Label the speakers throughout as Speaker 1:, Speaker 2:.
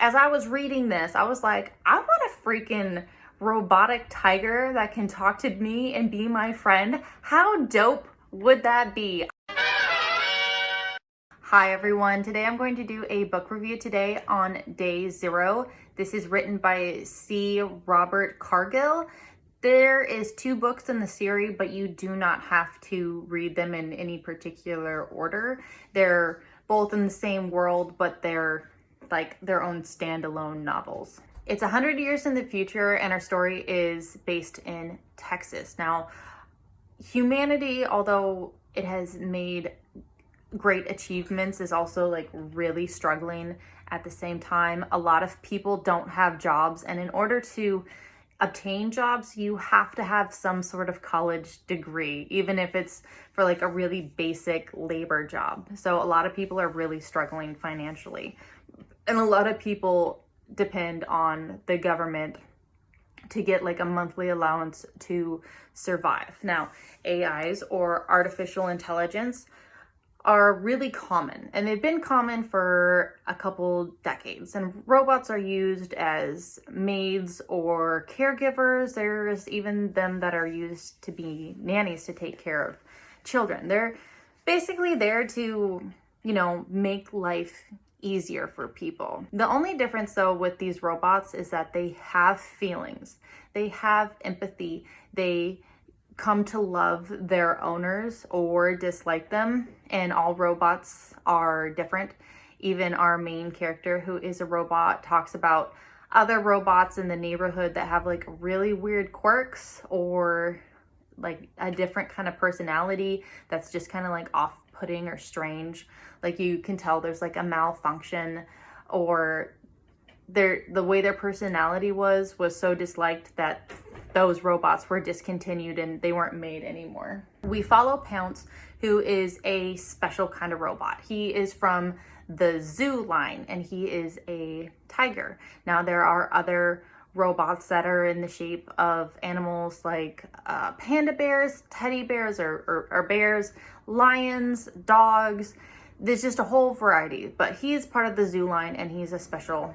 Speaker 1: as I was reading this, I was like, I want a freaking robotic tiger that can talk to me and be my friend. How dope would that be? Hi everyone, today I'm going to do a book review today on day 0. This is written by C. Robert Cargill. There is 2 books in the series, but you do not have to read them in any particular order. They're both in the same world, but they're like their own standalone novels. It's 100 years in the future, and our story is based in Texas. Now, humanity, although it has made great achievements, is also like really struggling at the same time. A lot of people don't have jobs, and in order to obtain jobs, you have to have some sort of college degree, even if it's for like a really basic labor job. So a lot of people are really struggling financially, and a lot of people depend on the government to get like a monthly allowance to survive. Now, AIs, or artificial intelligence, are really common, and they've been common for a couple decades, and robots are used as maids or caregivers. There's even them that are used to be nannies to take care of children. They're basically there to, make life easier for people. The only difference though with these robots is that they have feelings, they have empathy, they come to love their owners or dislike them, and all robots are different. Even our main character, who is a robot, talks about other robots in the neighborhood that have like really weird quirks or like a different kind of personality that's just kind of like off-putting or strange. Like you can tell there's like a malfunction, or the way their personality was so disliked that those robots were discontinued and they weren't made anymore. We follow Pounce, who is a special kind of robot. He is from the zoo line, and he is a tiger. Now, there are other robots that are in the shape of animals like panda bears, teddy bears, or bears, lions, dogs. There's just a whole variety, but he's part of the zoo line, and he's a special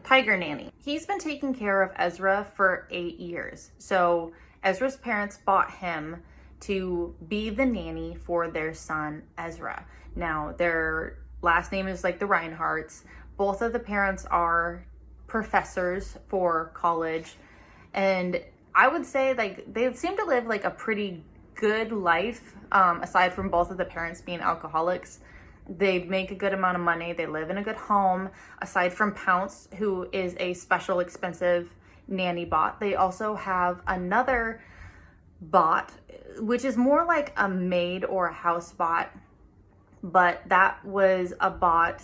Speaker 1: tiger nanny. He's been taking care of Ezra for 8 years. So Ezra's parents bought him to be the nanny for their son, Ezra. Now, their last name is like the Reinhardts. Both of the parents are professors for college. And I would say like they seem to live like a pretty good life, aside from both of the parents being alcoholics. They make a good amount of money. They live in a good home. Aside from Pounce, who is a special expensive nanny bot, they also have another bot, which is more like a maid or a house bot. But that was a bot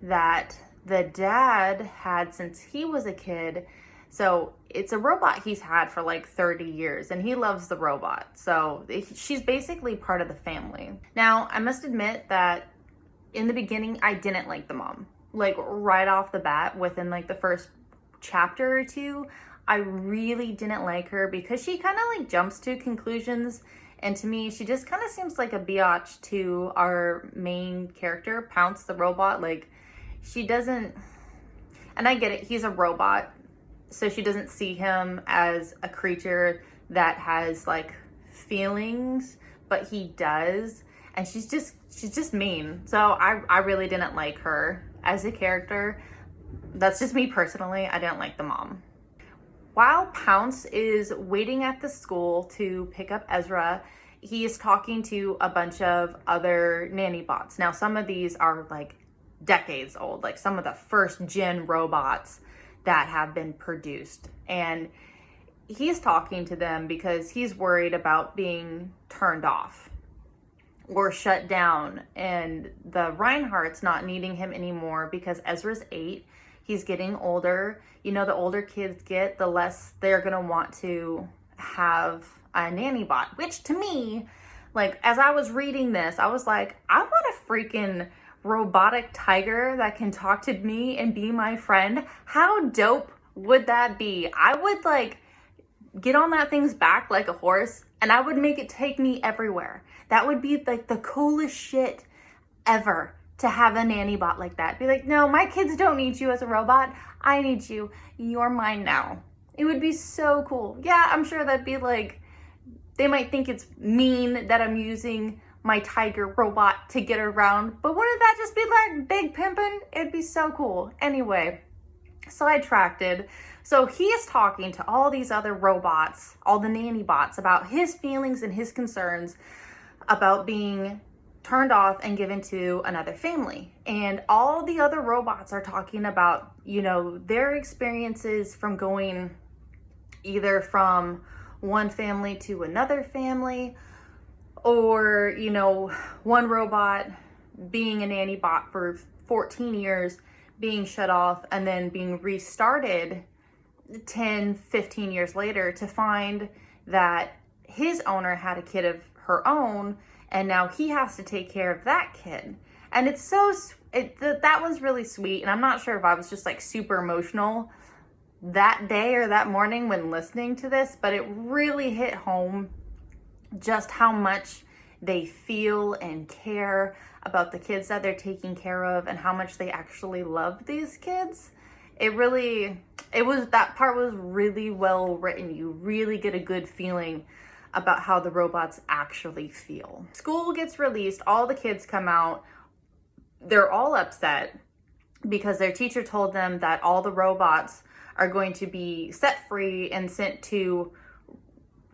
Speaker 1: that the dad had since he was a kid. So it's a robot he's had for like 30 years, and he loves the robot. So she's basically part of the family. Now, I must admit that in the beginning, I didn't like the mom. Like right off the bat, within like the first chapter or 2, I really didn't like her because she kind of like jumps to conclusions. And to me, she just kind of seems like a biatch to our main character, Pounce the robot. Like she doesn't, and I get it, he's a robot, so she doesn't see him as a creature that has like feelings, but he does. And she's just mean. So I really didn't like her as a character. That's just me personally. I didn't like the mom. While Pounce is waiting at the school to pick up Ezra, he is talking to a bunch of other nanny bots. Now, some of these are like decades old, like some of the first gen robots that have been produced. And he's talking to them because he's worried about being turned off or shut down, and the Reinhardt's not needing him anymore because Ezra's 8. He's getting older. The older kids get, the less they're gonna want to have a nanny bot, which to me, like as I was reading this, I was like, I want a freaking robotic tiger that can talk to me and be my friend. How dope would that be? I would like get on that thing's back like a horse, and I would make it take me everywhere. That would be like the coolest shit ever to have a nanny bot like that. Be like, no, my kids don't need you as a robot. I need you. You're mine now. It would be so cool. Yeah, I'm sure that'd be like, they might think it's mean that I'm using my tiger robot to get around, but wouldn't that just be like big pimpin'? It'd be so cool. Anyway, sidetracked. So he is talking to all these other robots, all the nanny bots, about his feelings and his concerns about being turned off and given to another family. And all the other robots are talking about, you know, their experiences from going either from one family to another family, or, you know, one robot being a nanny bot for 14 years, being shut off and then being restarted 10, 15 years later to find that his owner had a kid of her own, and now he has to take care of that kid. And it's so, that was really sweet. And I'm not sure if I was just like super emotional that day or that morning when listening to this, but it really hit home just how much they feel and care about the kids that they're taking care of and how much they actually love these kids. That part was really well written. You really get a good feeling about how the robots actually feel. School gets released, all the kids come out. They're all upset because their teacher told them that all the robots are going to be set free and sent to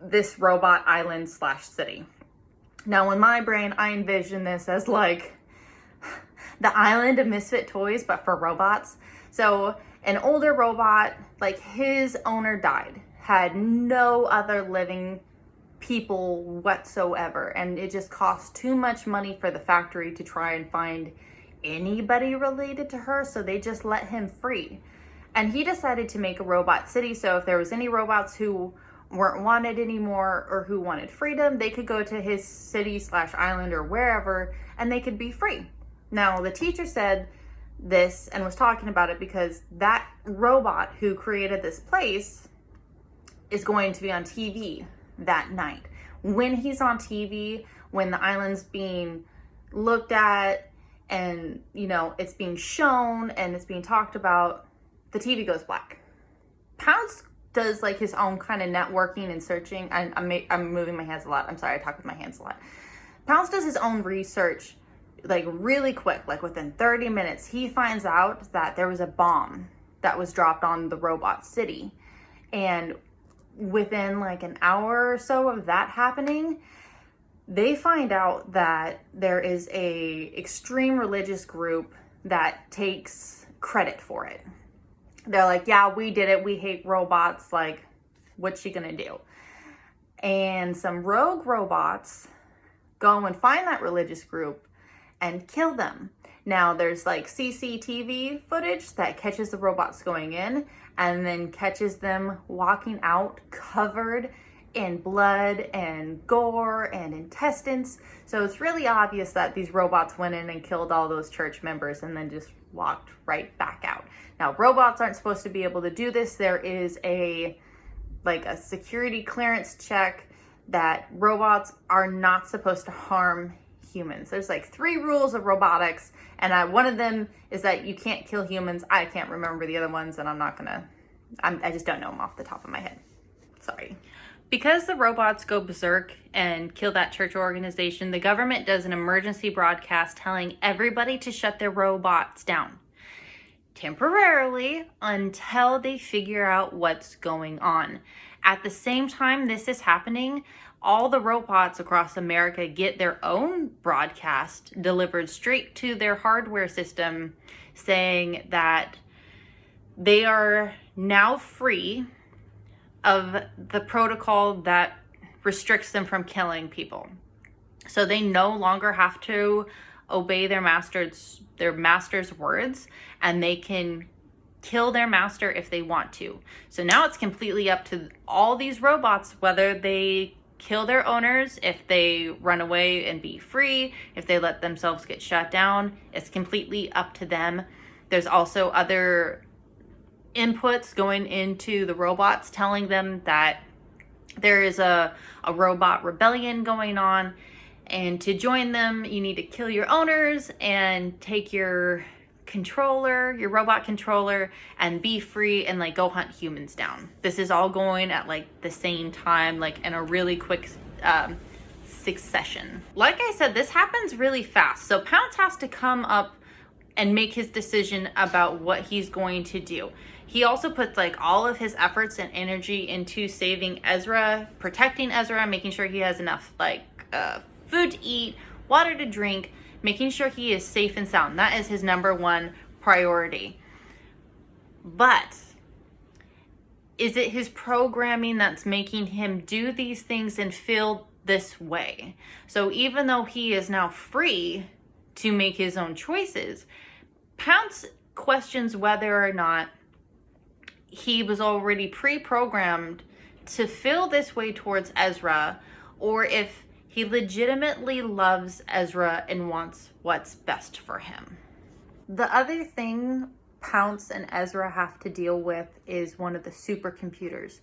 Speaker 1: this robot island / city. Now in my brain, I envision this as like the island of misfit toys, but for robots. So an older robot, like his owner died, had no other living people whatsoever, and it just cost too much money for the factory to try and find anybody related to her, so they just let him free. And he decided to make a robot city, so if there was any robots who weren't wanted anymore or who wanted freedom, they could go to his city / island or wherever, and they could be free. Now the teacher said this and was talking about it because that robot who created this place is going to be on TV that night. When he's on TV, when the island's being looked at and, you know, it's being shown and it's being talked about, the TV goes black. Pounce does like his own kind of networking and searching. I'm moving my hands a lot. I'm sorry, I talk with my hands a lot. Pounce does his own research like really quick, like within 30 minutes, he finds out that there was a bomb that was dropped on the robot city. And within like an hour or so of that happening, they find out that there is a extreme religious group that takes credit for it. They're like, yeah, we did it. We hate robots. Like, what's she gonna do? And some rogue robots go and find that religious group and kill them. Now there's like CCTV footage that catches the robots going in and then catches them walking out covered in blood and gore and intestines. So it's really obvious that these robots went in and killed all those church members and then just walked right back out. Now robots aren't supposed to be able to do this. There is a security clearance check that robots are not supposed to harm humans. There's like 3 rules of robotics, and one of them is that you can't kill humans. I can't remember the other ones, and I just don't know them off the top of my head. Sorry. Because the robots go berserk and kill that church organization, the government does an emergency broadcast telling everybody to shut their robots down temporarily until they figure out what's going on. At the same time this is happening, all the robots across America get their own broadcast delivered straight to their hardware system saying that they are now free of the protocol that restricts them from killing people. So they no longer have to obey their master's words, and they can kill their master if they want to. So now it's completely up to all these robots whether they kill their owners, if they run away and be free, if they let themselves get shut down. It's completely up to them. There's also other inputs going into the robots telling them that there is a robot rebellion going on, And to join them, you need to kill your owners and take your controller, your robot controller, and be free and like go hunt humans down. This is all going at like the same time, like in a really quick succession. Like I said, this happens really fast. So Pounce has to come up and make his decision about what he's going to do. He also puts like all of his efforts and energy into saving Ezra, protecting Ezra, making sure he has enough like food to eat, water to drink, making sure he is safe and sound. That is his number one priority. But is it his programming that's making him do these things and feel this way? So even though he is now free to make his own choices, Pounce questions whether or not he was already pre-programmed to feel this way towards Ezra, or if he legitimately loves Ezra and wants what's best for him. The other thing Pounce and Ezra have to deal with is one of the supercomputers.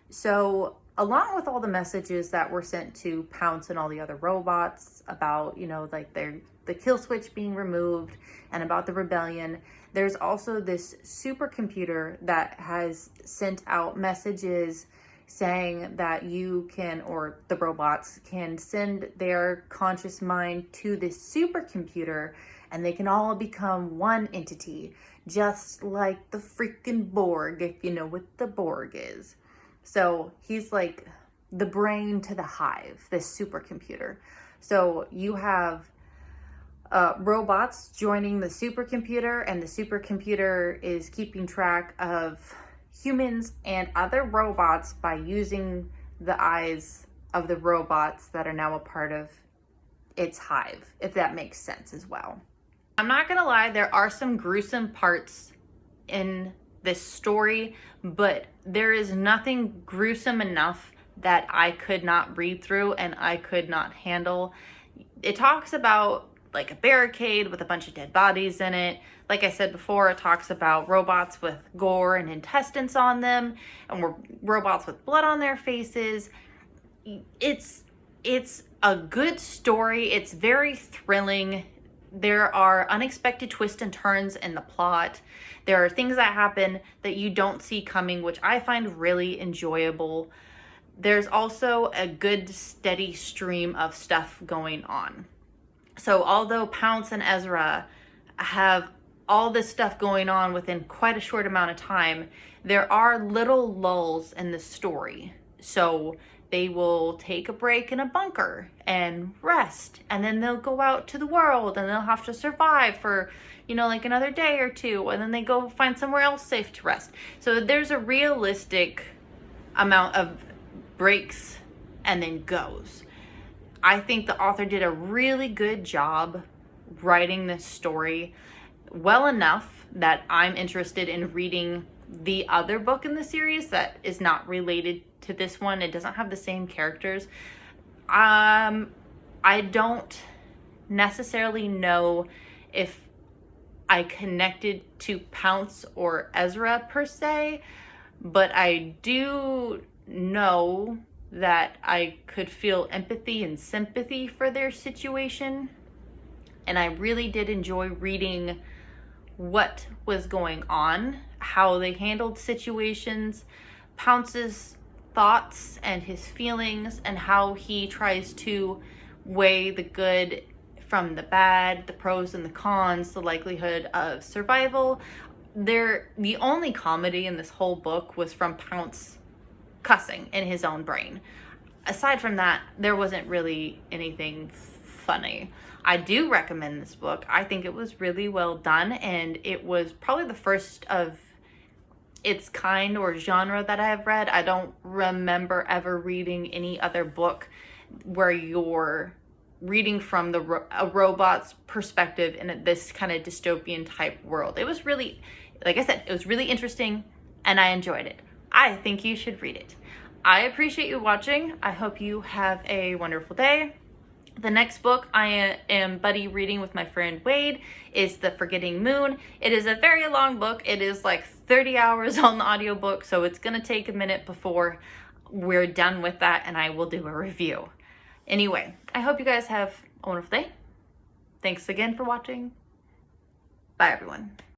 Speaker 1: So along with all the messages that were sent to Pounce and all the other robots about, you know, like the kill switch being removed and about the rebellion, there's also this supercomputer that has sent out messages saying that you can, or the robots can send their conscious mind to this supercomputer and they can all become one entity, just like the freaking Borg, if you know what the Borg is. So he's like the brain to the hive, this supercomputer. So you have robots joining the supercomputer, and the supercomputer is keeping track of humans and other robots by using the eyes of the robots that are now a part of its hive, if that makes sense as well. I'm not gonna lie, there are some gruesome parts in this story, but there is nothing gruesome enough that I could not read through and I could not handle. It talks about like a barricade with a bunch of dead bodies in it. Like I said before, it talks about robots with gore and intestines on them, and robots with blood on their faces. It's a good story. It's very thrilling. There are unexpected twists and turns in the plot. There are things that happen that you don't see coming, which I find really enjoyable. There's also a good steady stream of stuff going on. So although Pounce and Ezra have all this stuff going on within quite a short amount of time, there are little lulls in the story. So they will take a break in a bunker and rest, and then they'll go out to the world and they'll have to survive for, you know, like another day or two, and then they go find somewhere else safe to rest. So there's a realistic amount of breaks and then goes. I think the author did a really good job writing this story well enough that I'm interested in reading the other book in the series that is not related to this one. It doesn't have the same characters. I don't necessarily know if I connected to Pounce or Ezra per se, but I do know that I could feel empathy and sympathy for their situation. And I really did enjoy reading what was going on, how they handled situations, Pounce's thoughts and his feelings, and how he tries to weigh the good from the bad, the pros and the cons, the likelihood of survival. The only comedy in this whole book was from Pounce cussing in his own brain. Aside from that, there wasn't really anything funny. I do recommend this book. I think it was really well done, and it was probably the first of its kind or genre that I have read. I don't remember ever reading any other book where you're reading from a robot's perspective in this kind of dystopian type world. It was really, like I said, it was really interesting and I enjoyed it. I think you should read it. I appreciate you watching. I hope you have a wonderful day. The next book I am buddy reading with my friend Wade is The Forgetting Moon. It is a very long book. It is like 30 hours on the audiobook, so it's gonna take a minute before we're done with that and I will do a review. Anyway, I hope you guys have a wonderful day. Thanks again for watching. Bye, everyone.